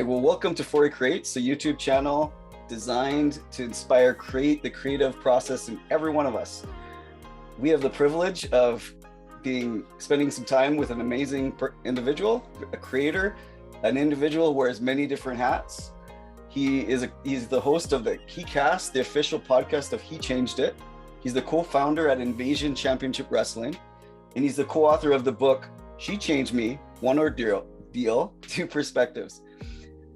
right, well, welcome to 4ecreates, a YouTube channel designed to inspire the creative process in every one of us. We have the privilege of spending some time with an amazing individual, a creator, an individual who wears many different hats. He's the host of the HeCast, the official podcast of He Changed It. He's the co-founder at Invasion Championship Wrestling, and he's the co-author of the book She Changed Me, One Ordeal, Two Perspectives.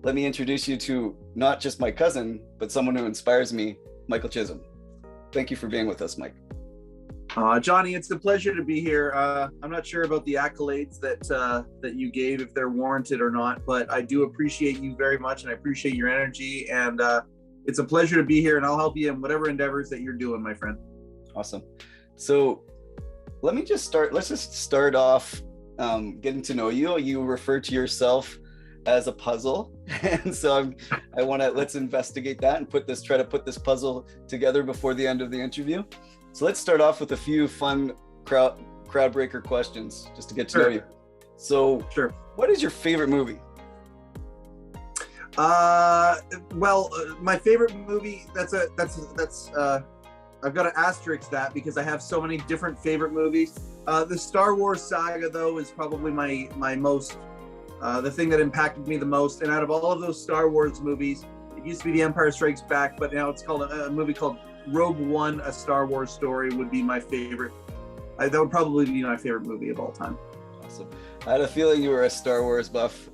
Let me introduce you to not just my cousin, but someone who inspires me, Michael Chisholm. Thank you for being with us, Mike. Johnny, it's a pleasure to be here. I'm not sure about the accolades that you gave, if they're warranted or not, but I do appreciate you very much, and I appreciate your energy, and it's a pleasure to be here, and I'll help you in whatever endeavors that you're doing, my friend. Awesome. So let's just start off getting to know you. You refer to yourself as a puzzle, and so let's investigate that and try to put this puzzle together before the end of the interview. So let's start off with a few fun crowd breaker questions just to get to know you. So, sure. What is your favorite movie? My favorite movie, I've got to asterisk that because I have so many different favorite movies. The Star Wars saga, though, is probably my most, the thing that impacted me the most. And out of all of those Star Wars movies, it used to be The Empire Strikes Back, but now it's called a movie called Rogue One, A Star Wars Story would be my favorite. That would probably be my favorite movie of all time. Awesome. I had a feeling you were a Star Wars buff.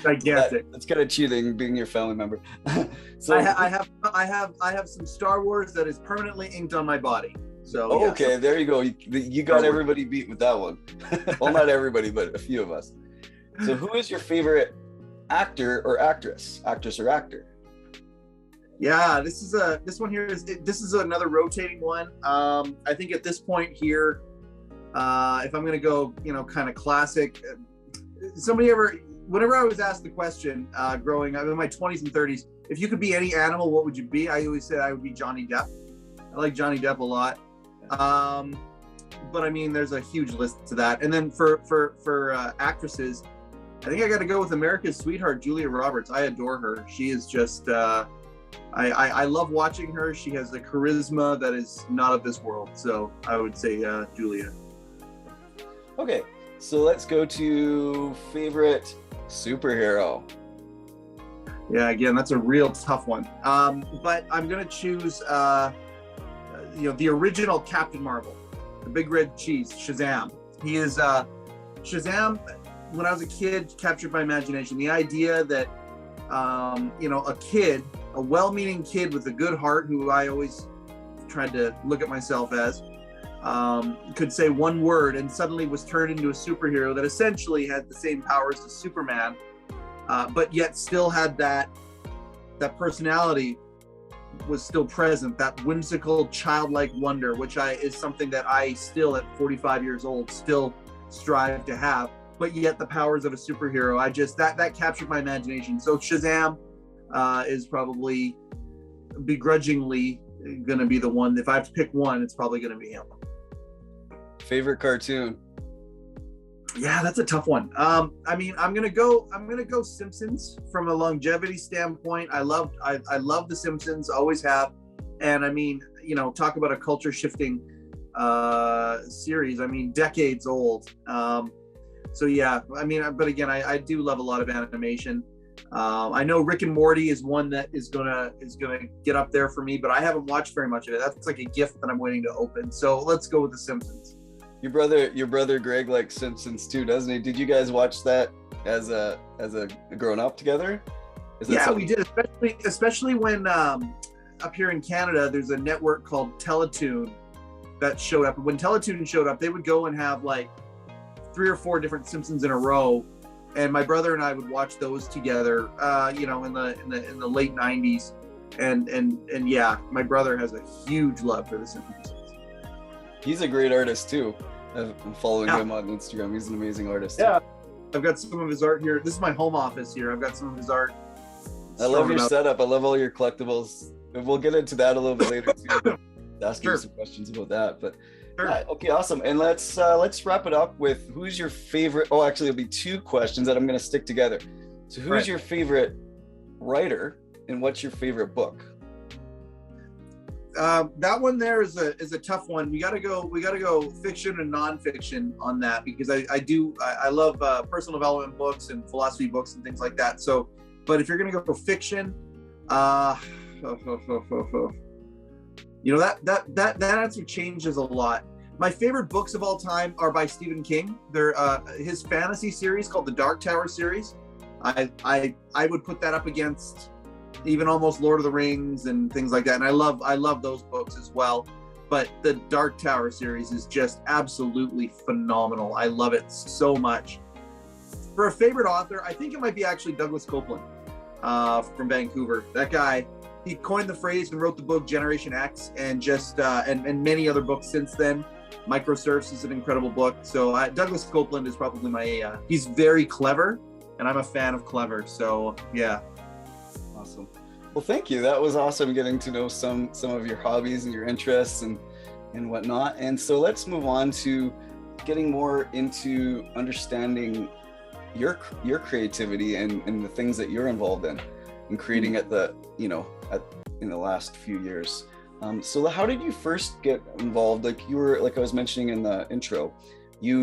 Gigantic. That's kind of cheating, being your family member. So I have some Star Wars that is permanently inked on my body. So okay, there you go. You got everybody beat with that one. Well, not everybody, but a few of us. So, who is your favorite actor or actress or actor? Yeah, this one here is another rotating one. I think at this point here, if I'm gonna go, kind of classic. Whenever I was asked the question, growing up in my 20s and 30s, if you could be any animal, what would you be? I always said I would be Johnny Depp. I like Johnny Depp a lot. But I mean, there's a huge list to that. And then for actresses, I think I got to go with America's sweetheart, Julia Roberts. I adore her. She is just, I love watching her. She has a charisma that is not of this world. So I would say Julia. Okay, so let's go to favorite superhero. Yeah, again, that's a real tough one. But I'm going to choose, the original Captain Marvel, the big red cheese, Shazam. He is, Shazam, when I was a kid, captured my imagination. The idea that, a well-meaning kid with a good heart, who I always tried to look at myself as, could say one word and suddenly was turned into a superhero that essentially had the same powers as Superman, but yet still had that personality was still present, that whimsical childlike wonder, which is something that I still at 45 years old still strive to have, but yet the powers of a superhero, that captured my imagination. So Shazam is probably begrudgingly going to be the one. If I have to pick one, it's probably going to be him. Favorite cartoon? Yeah, that's a tough one. I'm gonna go Simpsons from a longevity standpoint. I love the Simpsons, always have, and talk about a culture shifting series. Decades old. So yeah, but again, I do love a lot of animation. I know Rick and Morty is one that is gonna get up there for me, but I haven't watched very much of it. That's like a gift that I'm waiting to open. So let's go with the Simpsons. Your brother Greg likes Simpsons too, doesn't he? Did you guys watch that as a grown up together? Yeah, we did, especially when up here in Canada, there's a network called Teletoon that showed up. When Teletoon showed up, they would go and have like 3 or 4 different Simpsons in a row, and my brother and I would watch those together. In the late 90s, and yeah, my brother has a huge love for the Simpsons. He's a great artist too. I'm following him on Instagram. He's an amazing artist. Yeah, I've got some of his art here. This is my home office here. I've got some of his art. I love your setup. I love all your collectibles. We'll get into that a little bit later too. Ask you some questions about that. But sure. Okay, awesome. And let's wrap it up with who's your favorite. Oh, actually, it'll be 2 questions that I'm going to stick together. So who's Right. your favorite writer and what's your favorite book? That one there is a tough one. We gotta go fiction and nonfiction on that, because I love personal development books and philosophy books and things like that. So, but if you're gonna go ffiction, you know, that answer changes a lot. My favorite books of all time are by Stephen King. They're his fantasy series called the Dark Tower series. I would put that up against even almost Lord of the Rings and things like that. And I love those books as well. But the Dark Tower series is just absolutely phenomenal. I love it so much. For a favorite author, I think it might be actually Douglas Copeland from Vancouver. That guy, he coined the phrase and wrote the book Generation X, and just and many other books since then. Microserfs is an incredible book. So Douglas Copeland is probably my, he's very clever, and I'm a fan of clever. So yeah. Awesome. Well, thank you. That was awesome getting to know some of your hobbies and your interests and whatnot. And so let's move on to getting more into understanding your creativity and the things that you're involved in creating in the last few years. So how did you first get involved? Like you were, like I was mentioning in the intro, you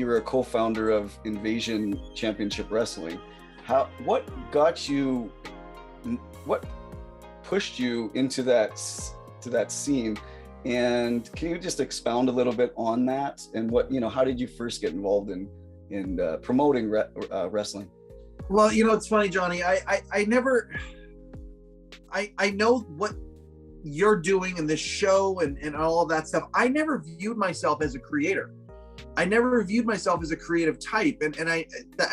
were a co-founder of Invasion Championship Wrestling. What pushed you into that scene, and can you just expound a little bit on that, and how did you first get involved in promoting wrestling? Well, it's funny, Johnny. I know what you're doing in this show and all of that stuff. I never viewed myself as a creator. I never viewed myself as a creative type, and I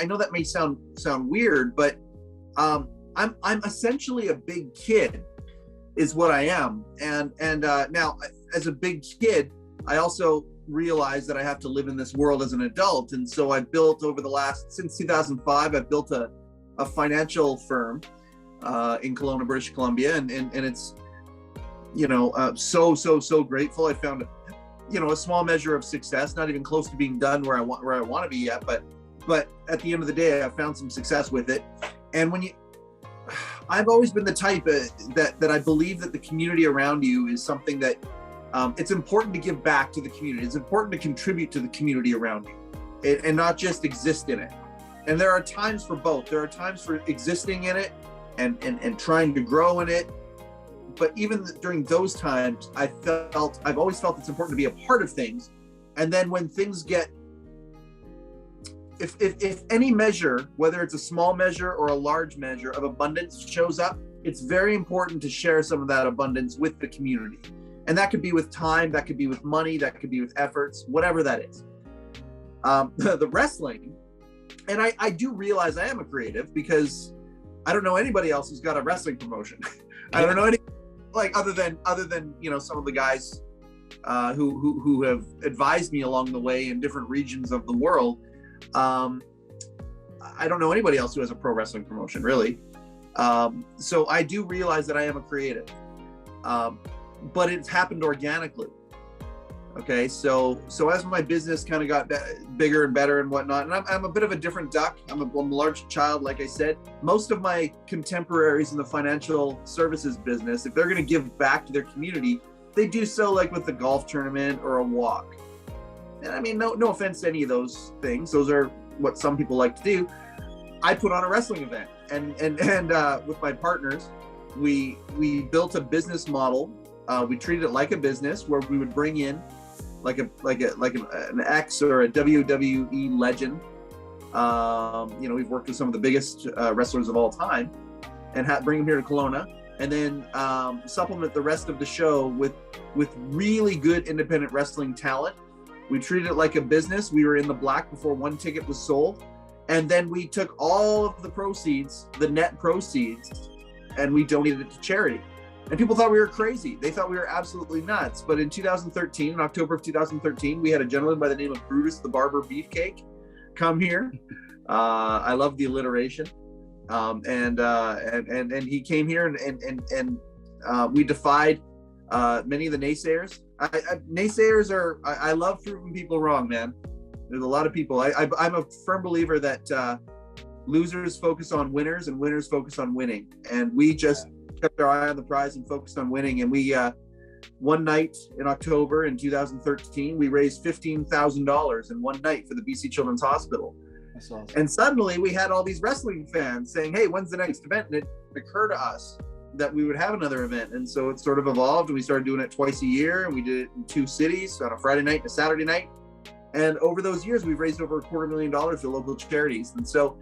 know that may sound weird, but I'm essentially a big kid, is what I am. And now, as a big kid, I also realized that I have to live in this world as an adult. And so I built since 2005, I've built a financial firm in Kelowna, British Columbia, and it's so grateful. I found a small measure of success, not even close to being done where I want to be yet, but at the end of the day, I found some success with it. And I've always been the type that I believe that the community around you is something that it's important to give back to the community. It's important to contribute to the community around you, and not just exist in it. And there are times for both. There are times for existing in it and trying to grow in it. But even during those times, I've always felt it's important to be a part of things. And then when things get, if any measure, whether it's a small measure or a large measure of abundance shows up, it's very important to share some of that abundance with the community. And that could be with time, that could be with money, that could be with efforts, whatever that is. The wrestling, and I do realize I am a creative, because I don't know anybody else who's got a wrestling promotion. I don't know any, other than some of the guys who have advised me along the way in different regions of the world. I don't know anybody else who has a pro wrestling promotion, really. So I do realize that I am a creative, but it's happened organically. Okay, so as my business kind of got bigger and better and whatnot, and I'm a bit of a different duck. I'm a large child, like I said. Most of my contemporaries in the financial services business, if they're going to give back to their community, they do so like with the golf tournament or a walk. And I mean, no offense to any of those things. Those are what some people like to do. I put on a wrestling event, and with my partners, we built a business model. We treated it like a business, where we would bring in like an X or a WWE legend. We've worked with some of the biggest wrestlers of all time, and bring them here to Kelowna, and then supplement the rest of the show with really good independent wrestling talent. We treated it like a business. We were in the black before one ticket was sold, and then we took all of the proceeds, the net proceeds, and we donated it to charity. And people thought we were crazy. They thought we were absolutely nuts. But in 2013, in October of 2013, we had a gentleman by the name of Brutus the Barber Beefcake come here. I love the alliteration. And he came here, and we defied many of the naysayers. Naysayers are, I love proving people wrong, man. There's a lot of people. I'm a firm believer that losers focus on winners and winners focus on winning. And we just kept our eye on the prize and focused on winning. And we, one night in October in 2013, we raised $15,000 in one night for the BC Children's Hospital. That's awesome. And suddenly we had all these wrestling fans saying, hey, when's the next event? And it occurred to us that we would have another event. And so it sort of evolved, and we started doing it twice a year, and we did it in 2 cities on a Friday night and a Saturday night. And over those years, we've raised over $250,000 for local charities. And so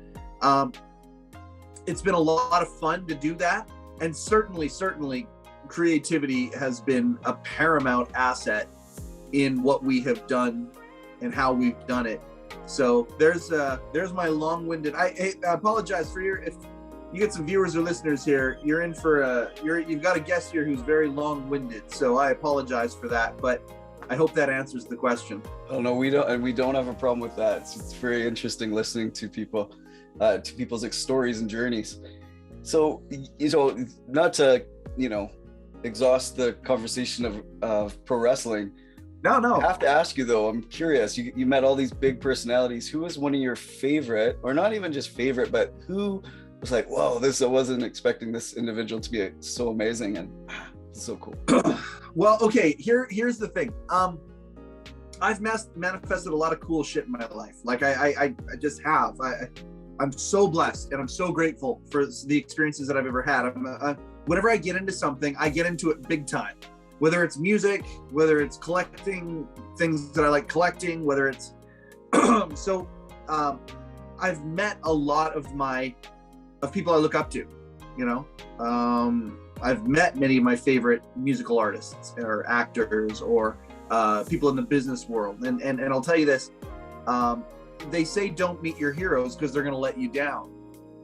it's been a lot of fun to do that. And certainly creativity has been a paramount asset in what we have done and how we've done it. So there's my long-winded, I apologize for if you get some viewers or listeners here, you're in for you've got a guest here who's very long-winded. So I apologize for that, but I hope that answers the question. Oh no, we don't have a problem with that. It's very interesting listening to people, to people's stories and journeys. So, not to, exhaust the conversation of pro wrestling. No. I have to ask you though, I'm curious, you met all these big personalities. Who was one of your favorite, or not even just favorite, but who was like, whoa, I wasn't expecting this individual to be so amazing and so cool? Well, okay, here's the thing. I've manifested a lot of cool shit in my life. Like I just have. I'm so blessed and I'm so grateful for the experiences that I've ever had. Whenever I get into something, I get into it big time. Whether it's music, whether it's collecting things that I like collecting, whether it's so I've met a lot of people I look up to, I've met many of my favorite musical artists or actors or people in the business world. And I'll tell you this, they say don't meet your heroes because they're going to let you down.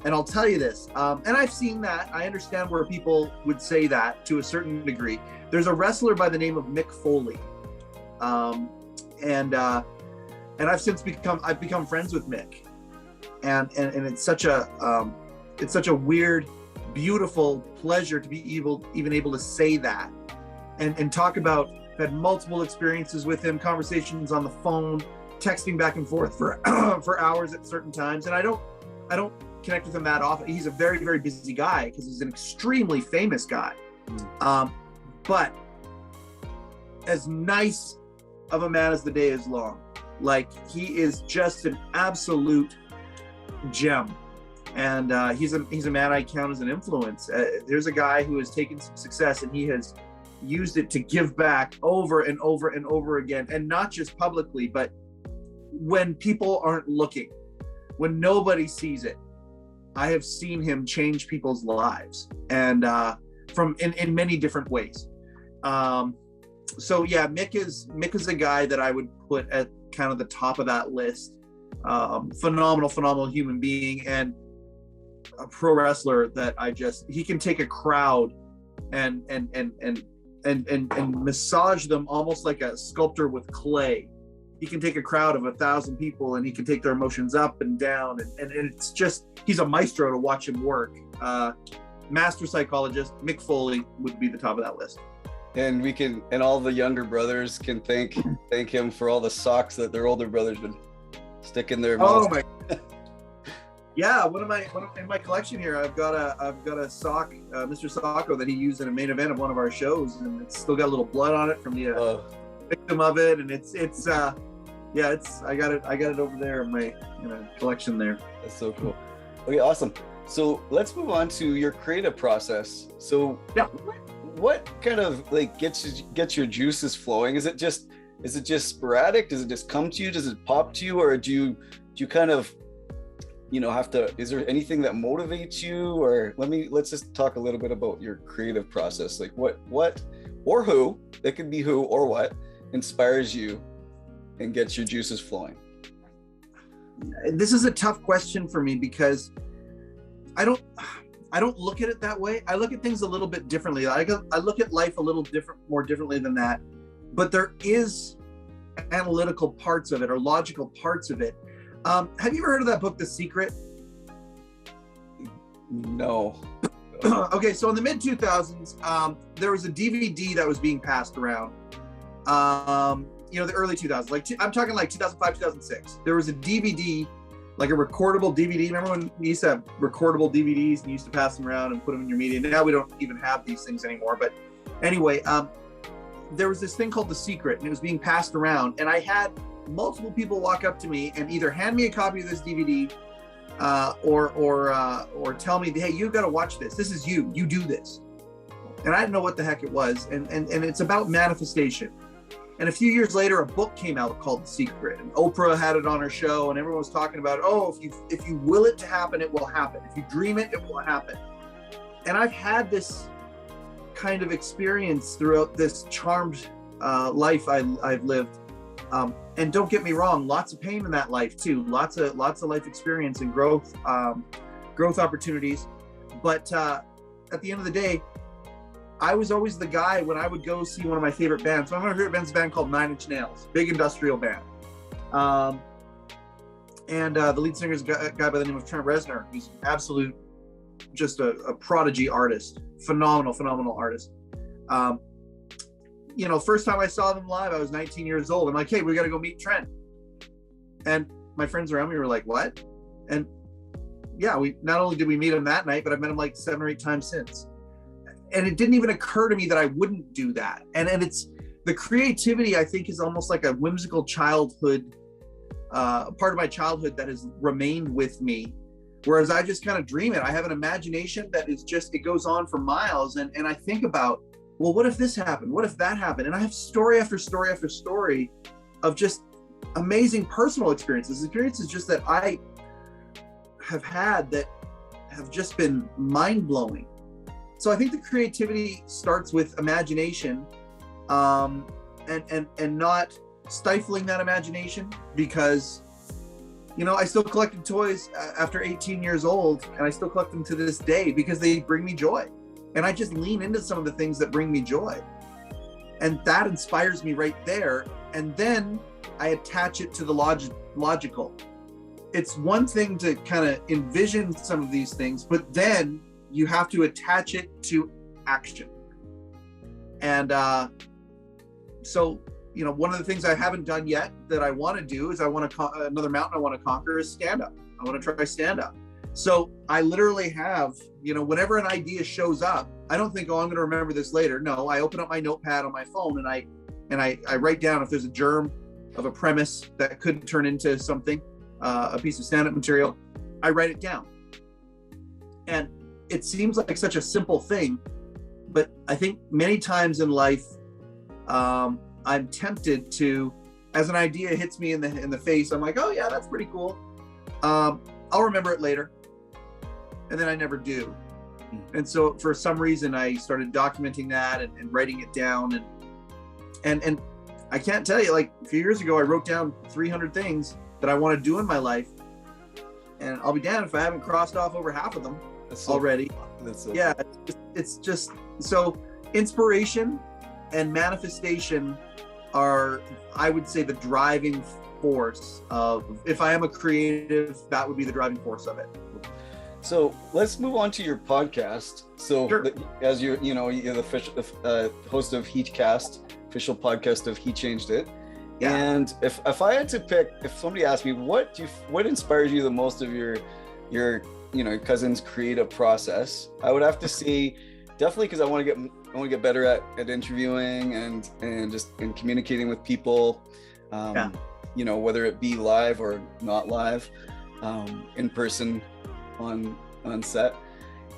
And I'll tell you this, and I've seen that. I understand where people would say that to a certain degree. There's a wrestler by the name of Mick Foley. And I've since become friends with Mick. And it's such a weird, beautiful pleasure to be even able to say that and talk about. I've had multiple experiences with him, conversations on the phone, texting back and forth for hours at certain times. And I don't connect with him that often. He's a very, very busy guy because he's an extremely famous guy. But as nice of a man as the day is long, like he is just an absolute gem. And he's a man I count as an influence. There's a guy who has taken some success and he has used it to give back over and over and over again. And not just publicly, but when people aren't looking, when nobody sees it. I have seen him change people's lives, and in many different ways. So yeah, Mick is a guy that I would put at kind of the top of that list. Phenomenal human being and a pro wrestler that he can take a crowd and massage them almost like a sculptor with clay. He can take a crowd of 1,000 people and he can take their emotions up and down. And it's just, he's a maestro to watch him work. Master psychologist, Mick Foley would be the top of that list. And all the younger brothers can thank him for all the socks that their older brothers would stick in their mouths. Oh my. Yeah, in my collection here, I've got a sock, Mr. Socko, that he used in a main event of one of our shows, and it's still got a little blood on it from the victim of it, and I got it over there in my collection there. That's so cool. Okay, awesome. So let's move on to your creative process. So yeah, what kind of gets your juices flowing? Is it just sporadic? Does it just come to you? Does it pop to you, or do you kind of have to? Is there anything that motivates you? Or let's just talk a little bit about your creative process. Like what or who? It could be who or what inspires you and gets your juices flowing. This is a tough question for me because I don't look at it that way. I look at things a little bit differently. I look at life a little more differently than that. But there is analytical parts of it or logical parts of it. Have you ever heard of that book, The Secret? No. Okay, so in the mid 2000s, there was a DVD that was being passed around. The early 2000s, I'm talking like 2005, 2006. There was a DVD like a recordable DVD. Remember when we used to have recordable DVDs and you used to pass them around and put them in your media? Now we don't even have these things anymore. But anyway, there was this thing called The Secret, and it was being passed around. And I had multiple people walk up to me and either hand me a copy of this DVD or tell me, hey, you've got to watch this. This is you. You do this. And I didn't know what the heck it was. And it's about manifestation. And a few years later, a book came out called The Secret, and Oprah had it on her show, and everyone was talking about, oh, if you will it to happen, it will happen. If you dream it, it will happen. And I've had this kind of experience throughout this charmed life I've lived. And don't get me wrong, lots of pain in that life too. Lots of life experience and growth opportunities. But at the end of the day, I was always the guy when I would go see one of my favorite bands. One of my favorite bands is a band called 9 Inch Nails, big industrial band. And the lead singer is a guy by the name of Trent Reznor, who's absolute, just a prodigy artist, phenomenal artist. First time I saw them live, I was 19 years old. I'm like, hey, we got to go meet Trent. And my friends around me were like, what? And yeah, we not only did we meet him that night, but I've met him like 7 or 8 times since. And it didn't even occur to me that I wouldn't do that. And it's the creativity, I think, is almost like a whimsical childhood, part of my childhood that has remained with me. Whereas I just kind of dream it. I have an imagination that is just, it goes on for miles. And I think about, well, what if this happened? What if that happened? And I have story after story after story of just amazing personal experiences just that I have had that have just been mind-blowing. So I think the creativity starts with imagination, and not stifling that imagination, because, I still collected toys after 18 years old, and I still collect them to this day because they bring me joy. And I just lean into some of the things that bring me joy. And that inspires me right there. And then I attach it to the logical. It's one thing to kind of envision some of these things, but then you have to attach it to action. And so, one of the things I haven't done yet that I want to do is another mountain I want to conquer is stand up. I want to try stand up. So I literally have, whenever an idea shows up, I don't think, oh, I'm going to remember this later. No, I open up my notepad on my phone and I write down if there's a germ of a premise that could turn into something, a piece of stand-up material, I write it down. And it seems like such a simple thing, but I think many times in life, I'm tempted to, as an idea hits me in the face, I'm like, oh yeah, that's pretty cool. I'll remember it later. And then I never do. And so for some reason, I started documenting that and writing it down. And I can't tell you, like a few years ago, I wrote down 300 things that I want to do in my life. And I'll be damned if I haven't crossed off over half of them already. Yeah, it's just, so inspiration and manifestation are, I would say, the driving force of, if I am a creative, that would be the driving force of it. So let's move on to your podcast. So sure. As you're the host of Heatcast, official podcast of He Changed It. Yeah. And if I had to pick, if somebody asked me, what inspires you the most of your cousin's creative process, I would have to say definitely, because I want to get better at interviewing and just in communicating with people, whether it be live or not live, in person, on set.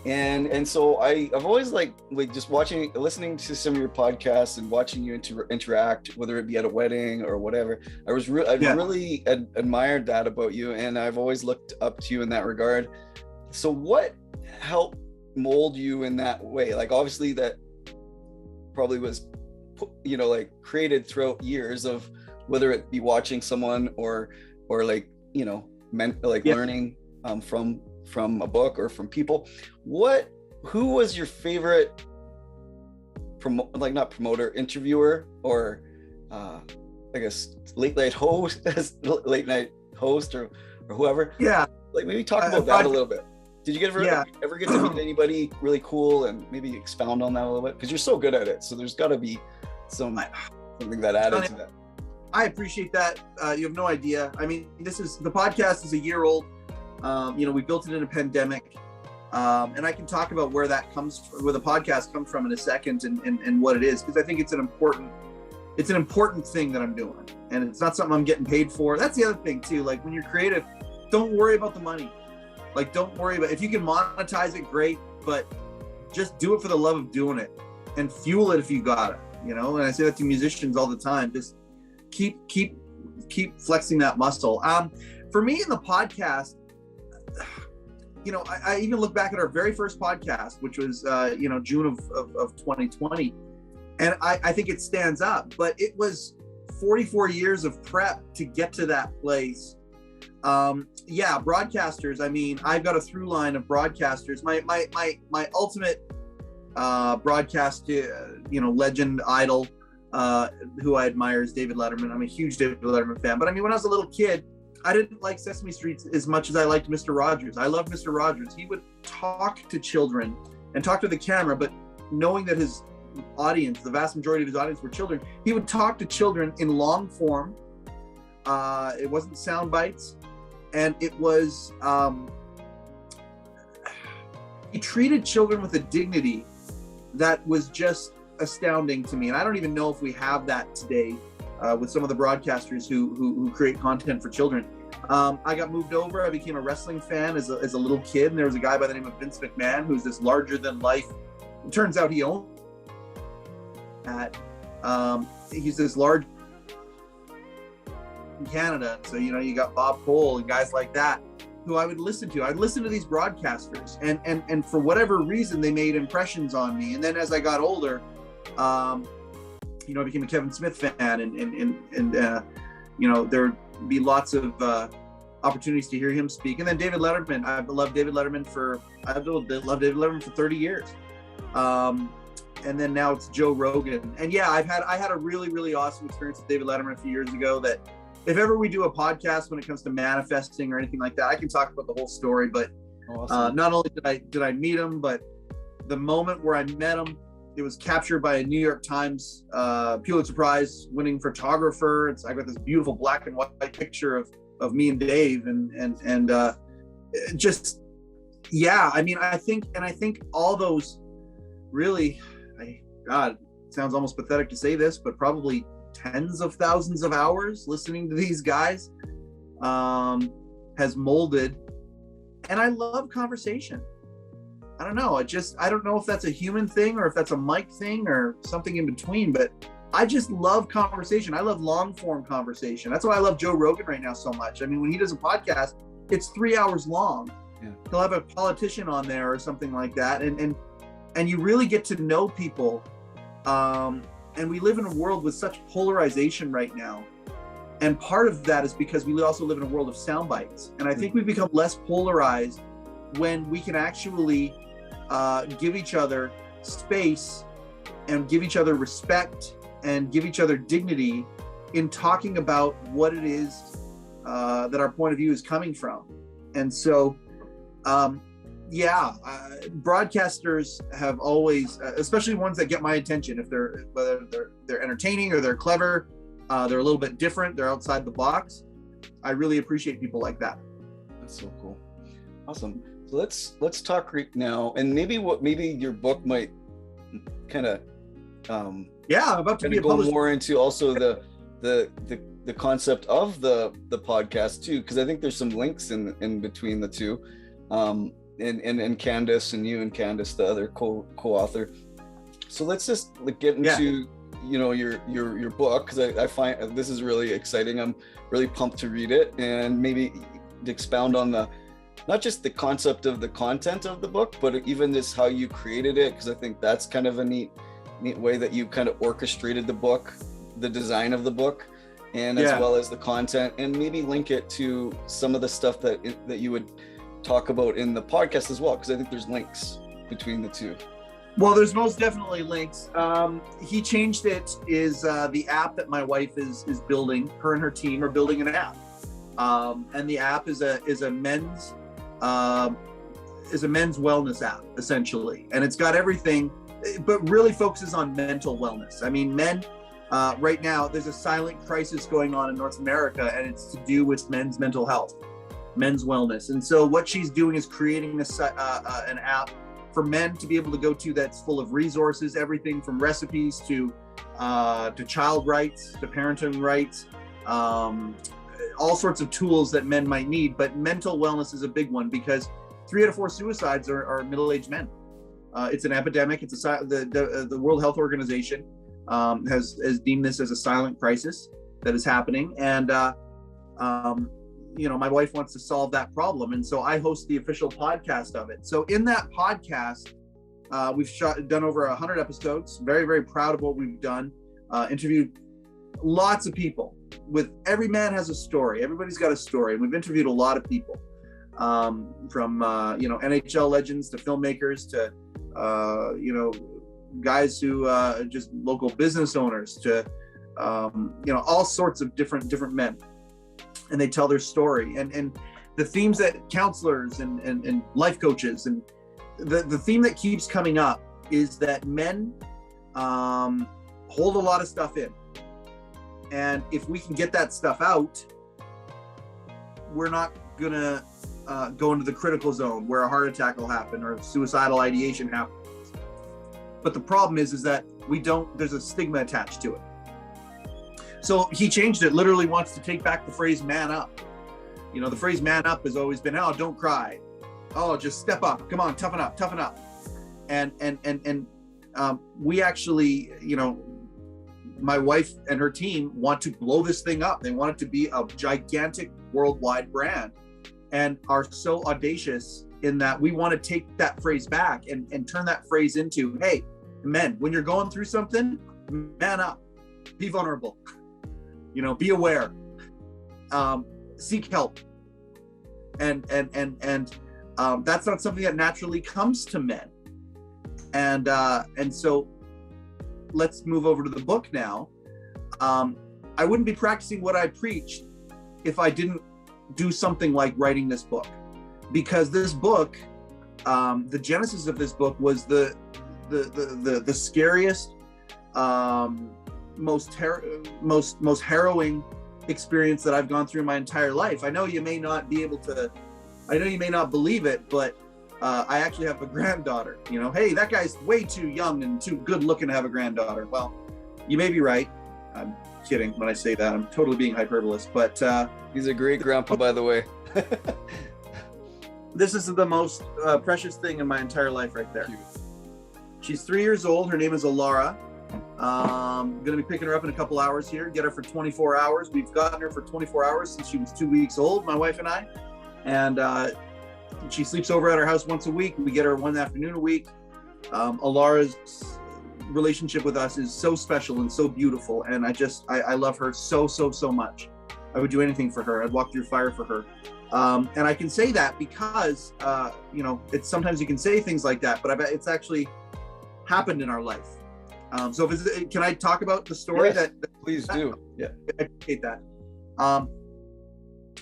And so I've always like just listening to some of your podcasts and watching you interact, whether it be at a wedding or whatever. I really admired that about you, and I've always looked up to you in that regard. So what helped mold you in that way? Like, obviously that probably was, created throughout years of, whether it be watching someone or learning from a book or from people. Who was your favorite interviewer, or I guess late night host or whoever? Yeah. Like, maybe talk about that a little bit. Did you ever get to meet anybody really cool and maybe expound on that a little bit? Because you're so good at it. So there's got to be something that added to that. I appreciate that. You have no idea. I mean, the podcast is a year old. We built it in a pandemic. And I can talk about where the podcast comes from in a second and what it is, because I think it's an important thing that I'm doing, and it's not something I'm getting paid for. That's the other thing too. Like, when you're creative, don't worry about the money. Like, don't worry about, if you can monetize it, great, but just do it for the love of doing it and fuel it if you got it, And I say that to musicians all the time. Just keep flexing that muscle. For me in the podcast, I even look back at our very first podcast, which was, June of 2020. And I think it stands up, but it was 44 years of prep to get to that place. Broadcasters. I mean, I've got a through line of broadcasters. My ultimate broadcast, legend, idol, who I admire is David Letterman. I'm a huge David Letterman fan. But I mean, when I was a little kid, I didn't like Sesame Street as much as I liked Mr. Rogers. I loved Mr. Rogers. He would talk to children and talk to the camera, but knowing that his audience, the vast majority of his audience were children, he would talk to children in long form. It wasn't sound bites, and it was he treated children with a dignity that was just astounding to me. And I don't even know if we have that today with some of the broadcasters who create content for children. I got moved over. I became a wrestling fan as a little kid, and there was a guy by the name of Vince McMahon, who's this larger than life. It turns out he owned that. He's this large in Canada. So, you got Bob Cole and guys like that who I would listen to. I'd listen to these broadcasters, and for whatever reason, they made impressions on me. And then as I got older, I became a Kevin Smith fan, and there would be lots of opportunities to hear him speak. And then David Letterman. I've loved David Letterman for 30 years. And then now it's Joe Rogan. And yeah, I had a really, really awesome experience with David Letterman a few years ago, that if ever we do a podcast when it comes to manifesting or anything like that, I can talk about the whole story. But awesome. Not only did I meet him, but the moment where I met him, it was captured by a New York Times Pulitzer Prize winning photographer. I got this beautiful black and white picture of me and Dave, and just, yeah. I mean, I think all those really, God, it sounds almost pathetic to say this, but probably tens of thousands of hours listening to these guys has molded. And I love conversation. I don't know. I don't know if that's a human thing or if that's a mic thing or something in between, but I just love conversation. I love long form conversation. That's why I love Joe Rogan right now so much. I mean, when he does a podcast, it's 3 hours long. Yeah. He'll have a politician on there or something like that. And you really get to know people. And we live in a world with such polarization right now. And part of that is because we also live in a world of sound bites. And I think we've become less polarized when we can actually give each other space and give each other respect and give each other dignity in talking about what it is that our point of view is coming from. And so, broadcasters have always, especially ones that get my attention, whether they're entertaining or they're clever, they're a little bit different, they're outside the box. I really appreciate people like that. That's so cool. Awesome. So let's talk right now, and maybe your book might kind of about to be go more into also the concept of the podcast too, because I think there's some links in between the two. And Candace and you and Candace, the other co-author. So let's just get into your book, because I find this is really exciting. I'm really pumped to read it, and maybe expound on not just the concept of the content of the book, but even just how you created it, because I think that's kind of a neat way that you kind of orchestrated the book, the design of the book, and as well as the content, and maybe link it to some of the stuff that you would talk about in the podcast as well, because I think there's links between the two. Well, there's most definitely links. He changed it is the app that my wife is building. Her and her team are building an app, and the app is a men's wellness app essentially, and it's got everything, but really focuses on mental wellness. I mean, men right now, there's a silent crisis going on in North America, and it's to do with men's mental health, men's wellness. And so what she's doing is creating an app for men to be able to go to that's full of resources, everything from recipes to child rights, to parenting rights, all sorts of tools that men might need. But mental wellness is a big one, because 3 out of 4 suicides are middle-aged men. It's an epidemic. It's the World Health Organization has deemed this as a silent crisis that is happening. And my wife wants to solve that problem. And so I host the official podcast of it. So in that podcast, we've done over 100 episodes. Very, very proud of what we've done. Interviewed lots of people. Every man has a story. Everybody's got a story. And we've interviewed a lot of people, from NHL legends to filmmakers to guys who just local business owners to all sorts of different men, and they tell their story, and the themes that counselors and life coaches, and the theme that keeps coming up is that men hold a lot of stuff in, and if we can get that stuff out, we're not gonna go into the critical zone where a heart attack will happen or suicidal ideation happens. But the problem is that there's a stigma attached to it. So he changed it, literally wants to take back the phrase man up. The phrase man up has always been, oh, don't cry. Oh, just step up. Come on, toughen up. And we actually, my wife and her team want to blow this thing up. They want it to be a gigantic worldwide brand, and are so audacious in that we want to take that phrase back and turn that phrase into, hey, men, when you're going through something, man up, be vulnerable, be aware, seek help. And that's not something that naturally comes to men. And so let's move over to the book now. I wouldn't be practicing what I preached if I didn't do something like writing this book, because this book, the genesis of this book was the scariest, most harrowing experience that I've gone through my entire life. I know you may not believe it, but I actually have a granddaughter. Hey, that guy's way too young and too good looking to have a granddaughter. Well, you may be right. I'm kidding when I say that. I'm totally being hyperbolous, but he's a great grandpa, by the way. This is the most precious thing in my entire life right there. She's 3 years old. Her name is Alara. I'm going to be picking her up in a couple hours here, get her for 24 hours. We've gotten her for 24 hours since she was 2 weeks old, my wife and I. And she sleeps over at our house once a week. We get her one afternoon a week. Alara's relationship with us is so special and so beautiful. And I love her so much. I would do anything for her. I'd walk through fire for her. And I can say that because, it's sometimes you can say things like that, but I bet it's actually happened in our life. So can I talk about the story? Yes, please do. Yeah, I appreciate that.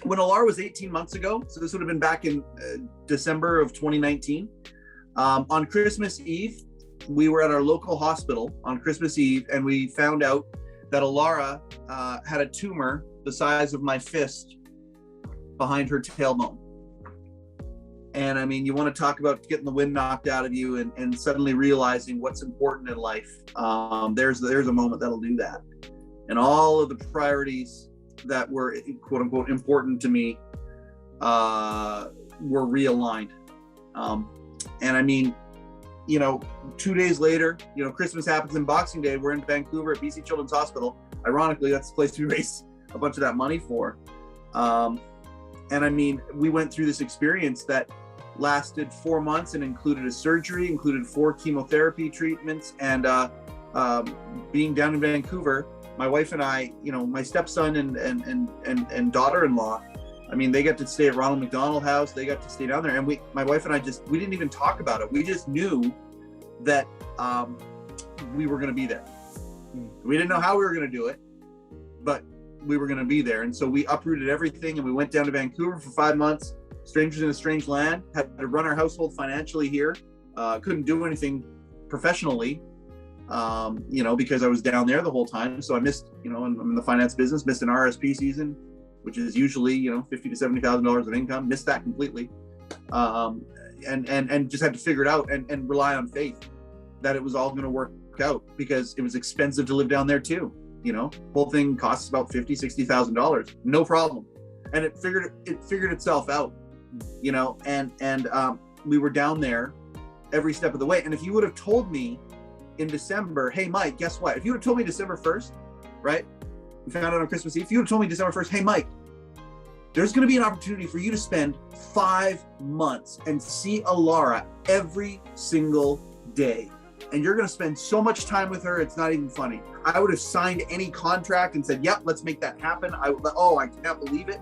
When Alara was 18 months ago, so this would have been back in December of 2019, on Christmas Eve, we were at our local hospital on Christmas Eve, and we found out that Alara had a tumor the size of my fist behind her tailbone. And I mean, you want to talk about getting the wind knocked out of you and suddenly realizing what's important in life. There's a moment that'll do that. And all of the priorities that were quote unquote important to me were realigned. And I mean, 2 days later, Christmas happens and Boxing Day, we're in Vancouver at BC Children's Hospital. Ironically, that's the place we raised a bunch of that money for. And I mean, we went through this experience that lasted 4 months and included a surgery, included 4 chemotherapy treatments, and being down in Vancouver, my wife and I, my stepson and daughter-in-law, I mean, they got to stay at Ronald McDonald House. They got to stay down there, and my wife and I we didn't even talk about it. We just knew that we were going to be there. We didn't know how we were going to do it, but we were going to be there. And so we uprooted everything and we went down to Vancouver for 5 months, strangers in a strange land, had to run our household financially here, couldn't do anything professionally. because I was down there the whole time. So I missed, I'm in the finance business, missed an RSP season, which is usually, $50,000 to $70,000 of income, missed that completely. And just had to figure it out and rely on faith that it was all going to work out, because it was expensive to live down there too. Whole thing costs about $50,000, $60,000, no problem. And it figured itself out, and we were down there every step of the way. And if you would have told me in December, hey, Mike, guess what? If you would have told me December 1st, right? We found out on Christmas Eve. If you would have told me December 1st, hey, Mike, there's going to be an opportunity for you to spend 5 months and see Alara every single day. And you're going to spend so much time with her, it's not even funny. I would have signed any contract and said, yep, let's make that happen. I can't believe it.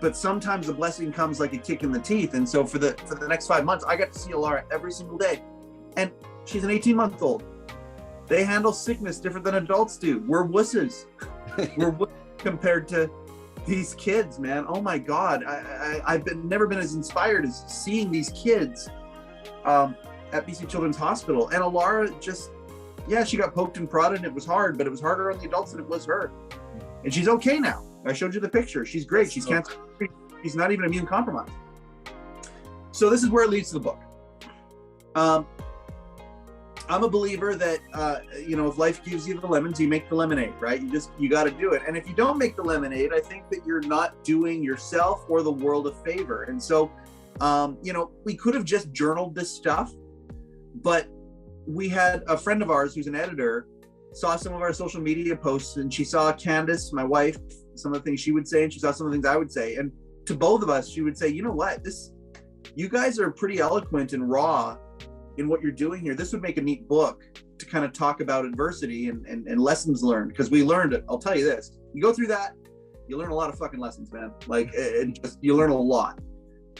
But sometimes the blessing comes like a kick in the teeth. And so for the next 5 months, I got to see Alara every single day. And she's an 18-month-old. They handle sickness different than adults do. We're wusses. We're wusses compared to these kids, man. Oh my God. I've never been as inspired as seeing these kids at BC Children's Hospital. And Alara she got poked and prodded and it was hard, but it was harder on the adults than it was her. And she's okay now. I showed you the picture. She's great. She's cancer free. She's not even immune compromised. So this is where it leads to the book. I'm a believer that, if life gives you the lemons, you make the lemonade, right? You got to do it. And if you don't make the lemonade, I think that you're not doing yourself or the world a favor. And so, we could have just journaled this stuff, but we had a friend of ours who's an editor, saw some of our social media posts, and she saw Candace, my wife, some of the things she would say, and she saw some of the things I would say. And to both of us, she would say, you know what, you guys are pretty eloquent and raw in what you're doing here. This would make a neat book to kind of talk about adversity and lessons learned, because we learned it. I'll tell you this, you go through that, you learn a lot of fucking lessons, man. Like you learn a lot.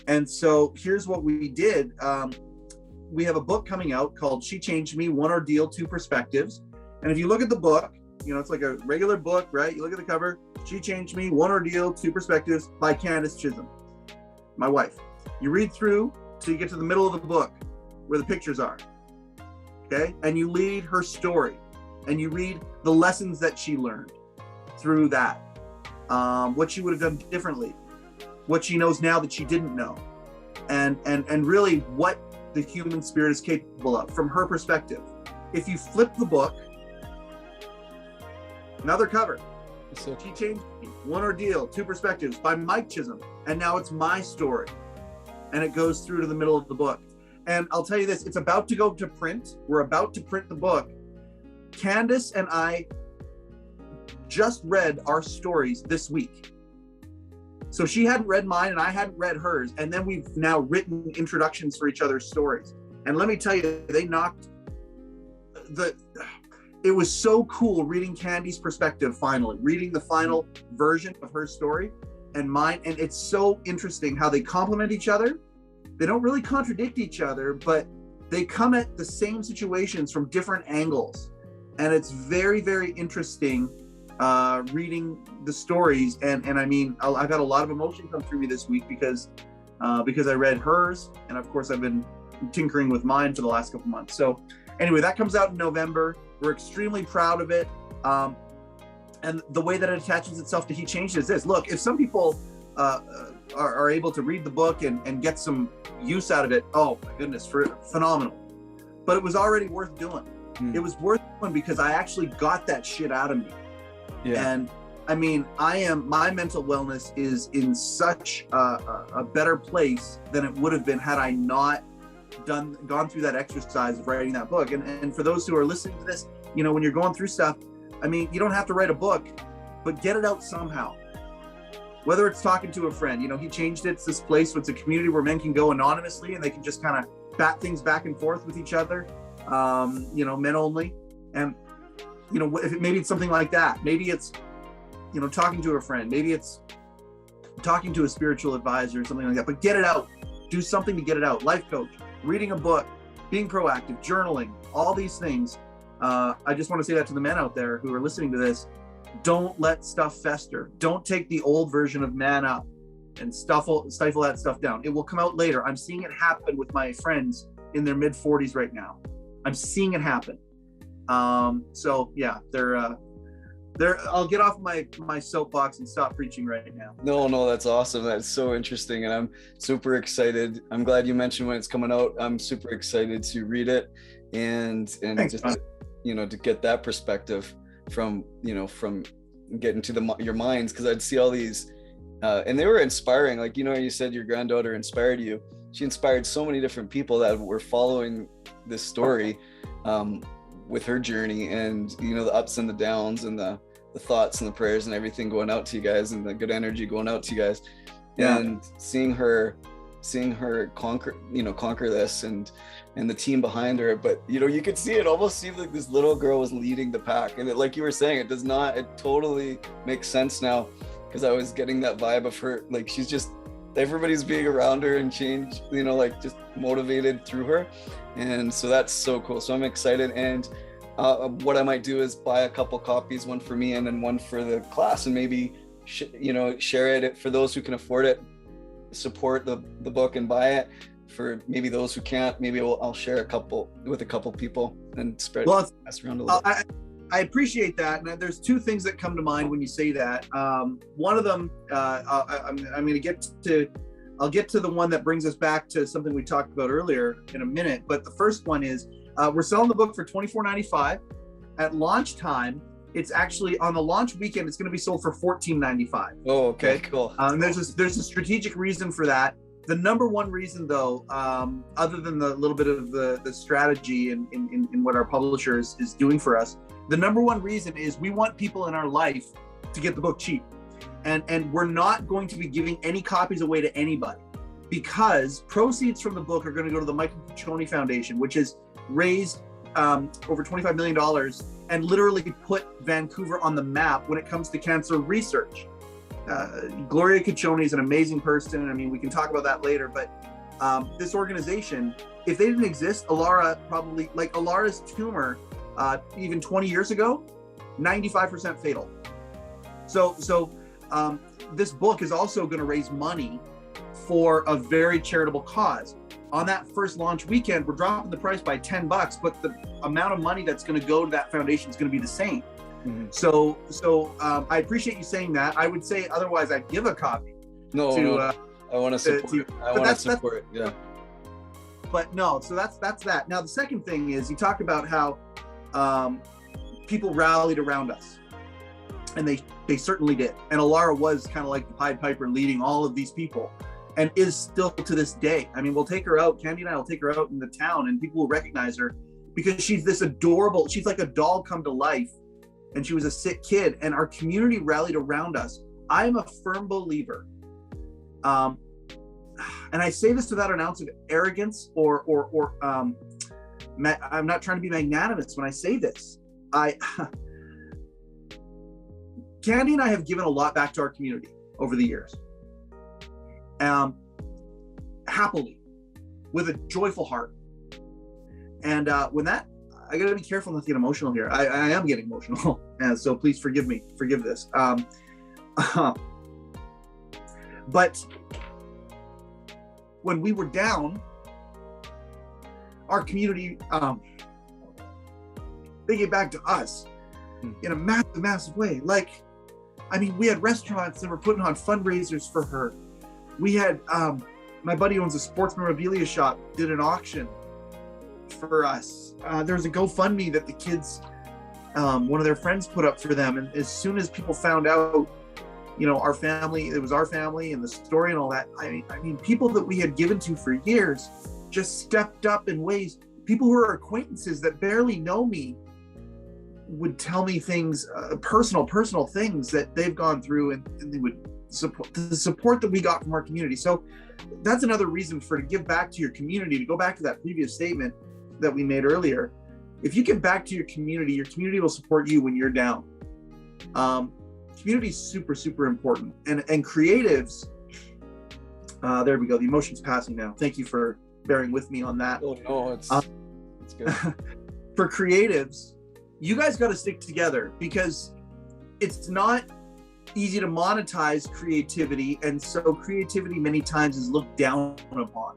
And so here's what we did. We have a book coming out called She Changed Me, One Ordeal, Two Perspectives. And if you look at the book, it's like a regular book, right? You look at the cover, She Changed Me, One Ordeal, Two Perspectives by Candace Chisholm, my wife. You read through till you get to the middle of the book where the pictures are, okay? And you read her story and you read the lessons that she learned through that, what she would have done differently, what she knows now that she didn't know, and really what the human spirit is capable of from her perspective. If you flip the book, another cover, She Changed Me, One Ordeal, Two Perspectives by Mike Chisholm. And now it's my story. And it goes through to the middle of the book. And I'll tell you this, it's about to go to print. We're about to print the book. Candace and I just read our stories this week. So she hadn't read mine and I hadn't read hers. And then we've now written introductions for each other's stories. And let me tell you, they knocked it was so cool reading Candy's perspective finally, reading the final version of her story and mine. And it's so interesting how they complement each other. They don't really contradict each other, but they come at the same situations from different angles. And it's very, very interesting reading the stories. And I mean, I've had a lot of emotion come through me this week because I read hers. And of course, I've been tinkering with mine for the last couple months. So anyway, that comes out in November. We're extremely proud of it. And the way that it attaches itself to He Changed is this. Look, if some people are able to read the book and get some use out of it, oh my goodness, phenomenal. But it was already worth doing. It was worth doing because I actually got that shit out of me. Yeah. And I mean, my mental wellness is in such a better place than it would have been had I not gone through that exercise of writing that book. And for those who are listening to this, when you're going through stuff, I mean, you don't have to write a book, but get it out somehow. Whether it's talking to a friend, He Changed It. It's this place where it's a community where men can go anonymously and they can just kind of bat things back and forth with each other, men only. And, maybe it's something like that. Maybe it's, talking to a friend. Maybe it's talking to a spiritual advisor or something like that, but get it out. Do something to get it out. Life coach, reading a book, being proactive, journaling, all these things. I just want to say that to the men out there who are listening to this. Don't let stuff fester. Don't take the old version of man up and stifle that stuff down. It will come out later. I'm seeing it happen with my friends in their mid-40s right now. I'm seeing it happen. So yeah, I'll get off my soapbox and stop preaching right now. No, that's awesome. That's so interesting, and I'm super excited. I'm glad you mentioned when it's coming out. I'm super excited to read it, and Thanks, just man. to get that perspective from getting to your minds, because I'd see all these, and they were inspiring. Like, you said your granddaughter inspired you. She inspired so many different people that were following this story with her journey, and the ups and the downs and the thoughts and the prayers and everything going out to you guys, and the good energy going out to you guys. Yeah. And seeing her conquer this, and the team behind her. But you could see, it almost seemed like this little girl was leading the pack, and like you were saying, it totally makes sense now, because I was getting that vibe of her, like she's just, everybody's being around her and change, like just motivated through her. And so that's so cool. So I'm excited. And what I might do is buy a couple copies, one for me and then one for the class, and maybe share it for those who can afford it. Support the book and buy it. For maybe those who can't, maybe I'll share a couple with a couple people and pass around a little. I appreciate that. And there's two things that come to mind when you say that. One of them, I'm going to get to. I'll get to the one that brings us back to something we talked about earlier in a minute. But the first one is we're selling the book for $24.95. At launch time, it's actually on the launch weekend, it's going to be sold for $14.95. Oh, okay, cool. And there's a strategic reason for that. The number one reason, though, other than the little bit of the strategy in what our publisher is doing for us, the number one reason is we want people in our life to get the book cheap. And we're not going to be giving any copies away to anybody, because proceeds from the book are going to go to the Michael and Candace Foundation, which has raised over $25 million and literally put Vancouver on the map when it comes to cancer research. Gloria Cachoni is an amazing person. I mean, we can talk about that later, but this organization, if they didn't exist, Alara's tumor, even 20 years ago, 95% fatal. So this book is also going to raise money for a very charitable cause. On that first launch weekend, we're dropping the price by $10, but the amount of money that's going to go to that foundation is going to be the same. Mm-hmm. So I appreciate you saying that. I would say otherwise I'd give a copy. No. I want to support. I want to support. Yeah. But no, so that's that. Now the second thing is, you talk about how people rallied around us, and they certainly did. And Alara was kind of like the Pied Piper, leading all of these people, and is still to this day. I mean, we'll take her out. Candy and I will take her out in the town, and people will recognize her because she's this adorable. She's like a doll come to life. And she was a sick kid, and our community rallied around us. I'm a firm believer, and I say this without an ounce of arrogance or I'm not trying to be magnanimous when I say this. Candy and I have given a lot back to our community over the years, happily, with a joyful heart. And when that, I gotta be careful not to get emotional here. I am getting emotional, and so please forgive me. Forgive this. But when we were down, our community, they gave back to us in a massive way. Like, I mean, we had restaurants that were putting on fundraisers for her. We had, my buddy owns a sports memorabilia shop, did an auction for us. There was a GoFundMe that the kids, one of their friends put up for them. And as soon as people found out, our family, it was our family and the story and all that. I mean, people that we had given to for years just stepped up in ways. People who are acquaintances that barely know me would tell me things, personal things that they've gone through, and they would support the support that we got from our community. So that's another reason to give back to your community, to go back to that previous statement that we made earlier. If you give back to your community will support you when you're down. Community is super important, and creatives, there we go, the emotion's passing now. Thank you for bearing with me on that. Oh no, it's good. For creatives, you guys got to stick together, because it's not easy to monetize creativity, and so creativity many times is looked down upon.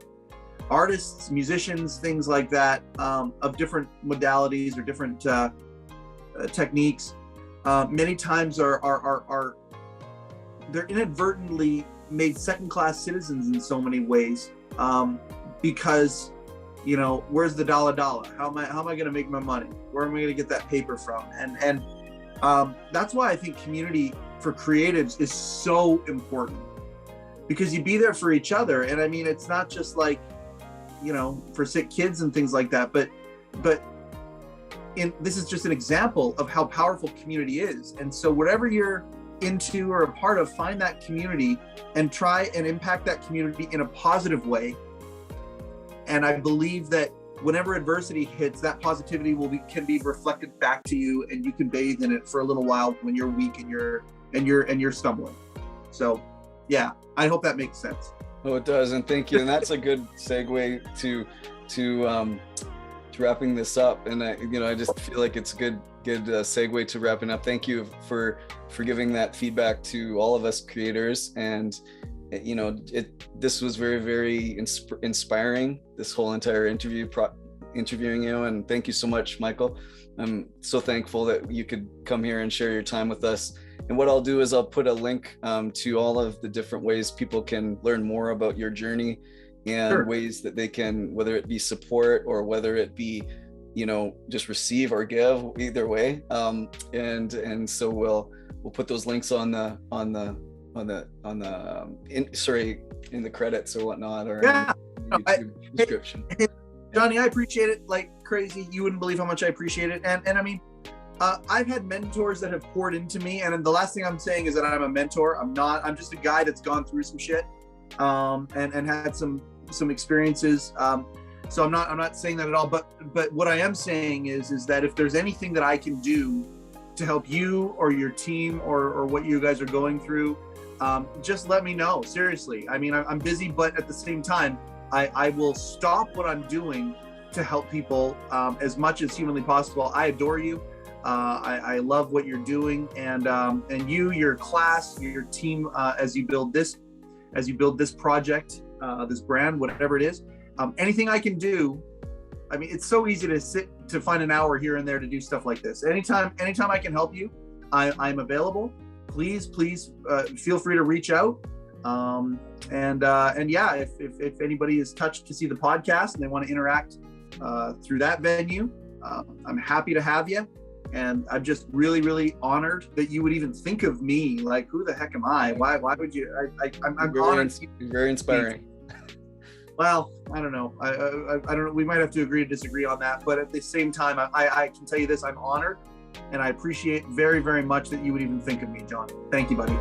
artists, musicians, things like that, of different modalities or different techniques, many times are they're inadvertently made second-class citizens in so many ways, because, you know, where's the dollar? How am I going to make my money? Where am I going to get that paper from? And that's why I think community for creatives is so important, because you be there for each other. And I mean, it's not just like, you know, for sick kids and things like that, but this is just an example of how powerful community is. And so whatever you're into or a part of, find that community and try and impact that community in a positive way. And I believe that whenever adversity hits, that positivity can be reflected back to you, and you can bathe in it for a little while when you're weak and you're stumbling. So yeah, I hope that makes sense. Oh, it does, and thank you. And that's a good segue to wrapping this up. And I just feel like it's a good segue to wrapping up. Thank you for giving that feedback to all of us creators. And you know, this was very, very inspiring, this whole entire interviewing you. And thank you so much, Michael. I'm so thankful that you could come here and share your time with us. And what I'll do is I'll put a link to all of the different ways people can learn more about your journey, and Sure. ways that they can, whether it be support or whether it be, you know, just receive or give, either way. And so we'll put those links in the credits or whatnot, or Yeah. in the YouTube description. Johnny, I appreciate it like crazy. You wouldn't believe how much I appreciate it. And I mean, I've had mentors that have poured into me, and the last thing I'm saying is that I'm a mentor. I'm just a guy that's gone through some shit, and had some experiences. So I'm not saying that at all, but what I am saying is that if there's anything that I can do to help you or your team or what you guys are going through, just let me know. Seriously. I mean, I'm busy, but at the same time, I will stop what I'm doing to help people as much as humanly possible. I adore you. I love what you're doing, and your class, your team, as you build this project, this brand, whatever it is, anything I can do. I mean, it's so easy to find an hour here and there to do stuff like this. Anytime I can help you, I'm available. Please feel free to reach out. And yeah, if anybody is touched to see the podcast and they want to interact through that venue, I'm happy to have you. And I'm just really, really honored that you would even think of me. Like, who the heck am I? Why would you? I'm honored. Very inspiring. Well, I don't know. I don't know. We might have to agree to disagree on that. But at the same time, I can tell you this: I'm honored, and I appreciate very, very much that you would even think of me, John. Thank you, buddy.